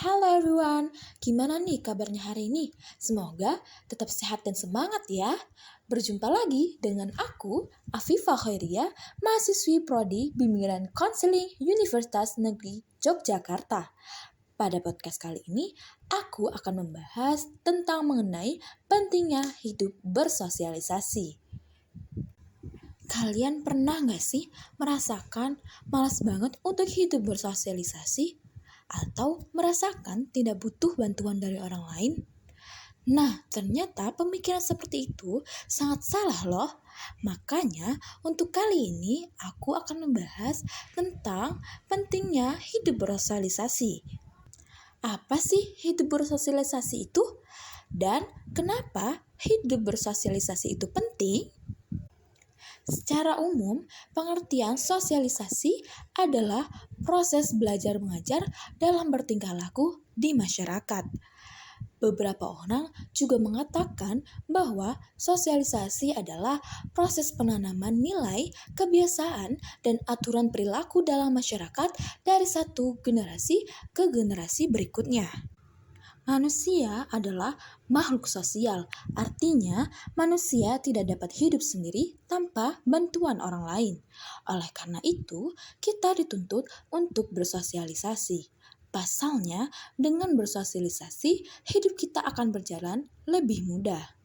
Halo everyone, gimana nih kabarnya hari ini? Semoga tetap sehat dan semangat ya. Berjumpa lagi dengan aku, Afifah Khairia, mahasiswi Prodi Bimbingan Konseling Universitas Negeri Yogyakarta. Pada podcast kali ini, aku akan membahas tentang mengenai pentingnya hidup bersosialisasi. Kalian pernah gak sih merasakan malas banget untuk hidup bersosialisasi? Atau merasakan tidak butuh bantuan dari orang lain? Nah, ternyata pemikiran seperti itu sangat salah loh. Makanya untuk kali ini aku akan membahas tentang pentingnya hidup bersosialisasi. Apa sih hidup bersosialisasi itu? Dan kenapa hidup bersosialisasi itu penting? Secara umum, pengertian sosialisasi adalah proses belajar mengajar dalam bertingkah laku di masyarakat. Beberapa orang juga mengatakan bahwa sosialisasi adalah proses penanaman nilai, kebiasaan, dan aturan perilaku dalam masyarakat dari satu generasi ke generasi berikutnya. Manusia adalah makhluk sosial, artinya manusia tidak dapat hidup sendiri tanpa bantuan orang lain. Oleh karena itu, kita dituntut untuk bersosialisasi. Pasalnya, dengan bersosialisasi, hidup kita akan berjalan lebih mudah.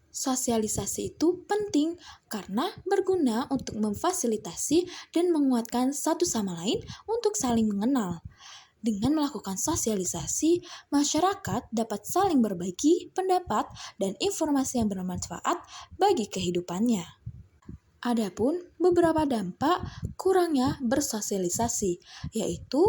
Sosialisasi itu penting karena berguna untuk memfasilitasi dan menguatkan satu sama lain untuk saling mengenal. Dengan melakukan sosialisasi, masyarakat dapat saling berbagi pendapat dan informasi yang bermanfaat bagi kehidupannya. Adapun beberapa dampak kurangnya bersosialisasi, yaitu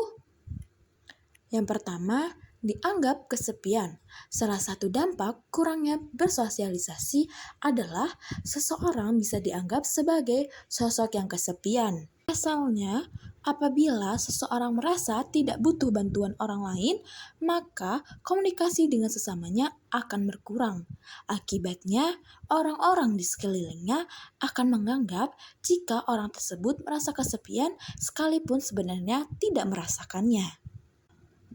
yang pertama, dianggap kesepian. Salah satu dampak kurangnya bersosialisasi adalah seseorang bisa dianggap sebagai sosok yang kesepian. Pasalnya, apabila seseorang merasa tidak butuh bantuan orang lain, maka komunikasi dengan sesamanya akan berkurang. Akibatnya, orang-orang di sekelilingnya akan menganggap jika orang tersebut merasa kesepian sekalipun sebenarnya tidak merasakannya.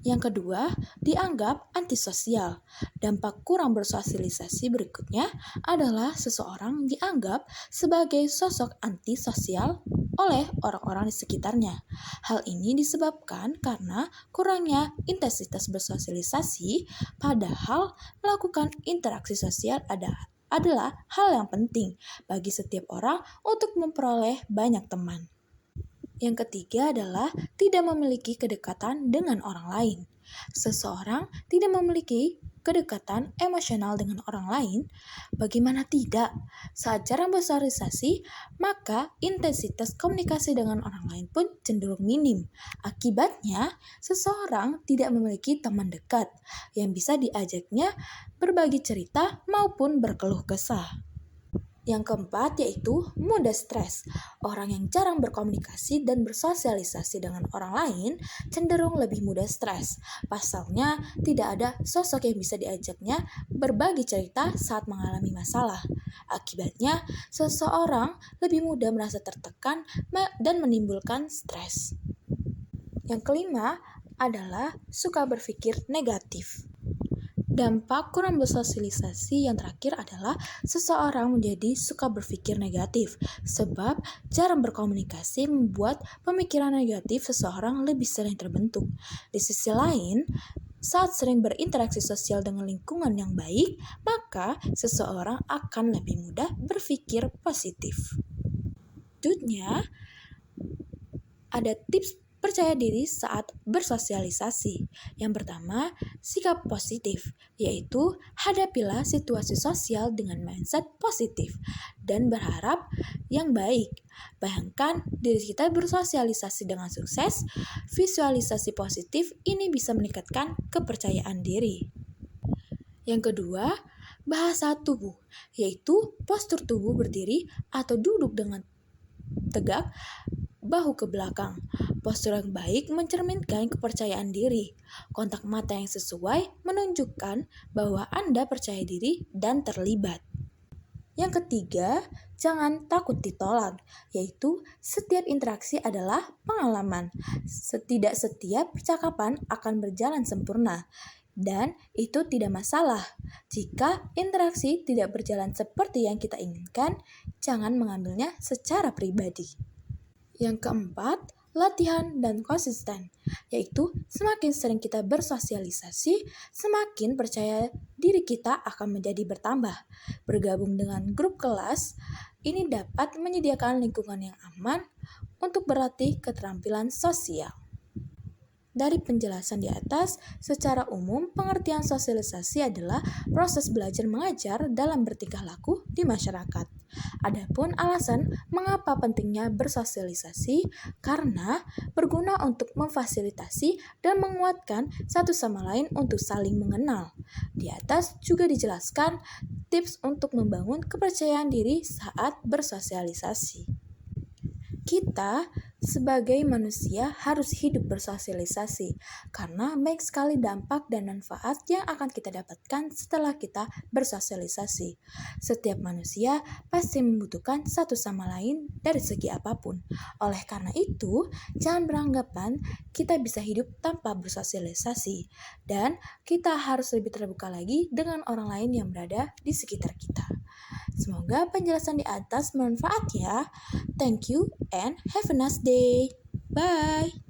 Yang kedua, dianggap antisosial. Dampak kurang bersosialisasi berikutnya adalah seseorang dianggap sebagai sosok antisosial oleh orang-orang di sekitarnya. Hal ini disebabkan karena kurangnya intensitas bersosialisasi, padahal melakukan interaksi sosial adalah hal yang penting bagi setiap orang untuk memperoleh banyak teman. Yang ketiga adalah tidak memiliki kedekatan dengan orang lain. Seseorang tidak memiliki kedekatan emosional dengan orang lain, bagaimana tidak? Saat jarang bersosialisasi, maka intensitas komunikasi dengan orang lain pun cenderung minim. Akibatnya, seseorang tidak memiliki teman dekat yang bisa diajaknya berbagi cerita maupun berkeluh kesah. Yang keempat yaitu mudah stres. Orang yang jarang berkomunikasi dan bersosialisasi dengan orang lain cenderung lebih mudah stres. Pasalnya tidak ada sosok yang bisa diajaknya berbagi cerita saat mengalami masalah. Akibatnya seseorang lebih mudah merasa tertekan dan menimbulkan stres. Yang kelima adalah suka berpikir negatif. Dampak kurang bersosialisasi yang terakhir adalah seseorang menjadi suka berpikir negatif, sebab jarang berkomunikasi membuat pemikiran negatif seseorang lebih sering terbentuk. Di sisi lain, saat sering berinteraksi sosial dengan lingkungan yang baik, maka seseorang akan lebih mudah berpikir positif. Selanjutnya, ada tips percaya diri saat bersosialisasi. Yang pertama, sikap positif, yaitu hadapilah situasi sosial dengan mindset positif dan berharap yang baik. Bayangkan diri kita bersosialisasi dengan sukses, visualisasi positif ini bisa meningkatkan kepercayaan diri. Yang kedua, bahasa tubuh, yaitu postur tubuh berdiri atau duduk dengan tegak, bahu ke belakang. Postur yang baik mencerminkan kepercayaan diri. Kontak mata yang sesuai menunjukkan bahwa Anda percaya diri dan terlibat. Yang ketiga, jangan takut ditolak, yaitu setiap interaksi adalah pengalaman. Tidak setiap percakapan akan berjalan sempurna, dan itu tidak masalah. Jika interaksi tidak berjalan seperti yang kita inginkan, jangan mengambilnya secara pribadi. Yang keempat, latihan dan konsisten, yaitu semakin sering kita bersosialisasi, semakin percaya diri kita akan menjadi bertambah. Bergabung dengan grup kelas, ini dapat menyediakan lingkungan yang aman untuk berlatih keterampilan sosial. Dari penjelasan di atas, secara umum pengertian sosialisasi adalah proses belajar mengajar dalam bertingkah laku di masyarakat. Adapun alasan mengapa pentingnya bersosialisasi, karena berguna untuk memfasilitasi dan menguatkan satu sama lain untuk saling mengenal. Di atas juga dijelaskan tips untuk membangun kepercayaan diri saat bersosialisasi. Kita sebagai manusia harus hidup bersosialisasi karena baik sekali dampak dan manfaat yang akan kita dapatkan setelah kita bersosialisasi. Setiap manusia pasti membutuhkan satu sama lain dari segi apapun. Oleh karena itu, jangan beranggapan kita bisa hidup tanpa bersosialisasi dan kita harus lebih terbuka lagi dengan orang lain yang berada di sekitar kita. Semoga penjelasan di atas bermanfaat ya. Thank you and have a nice day. Bye.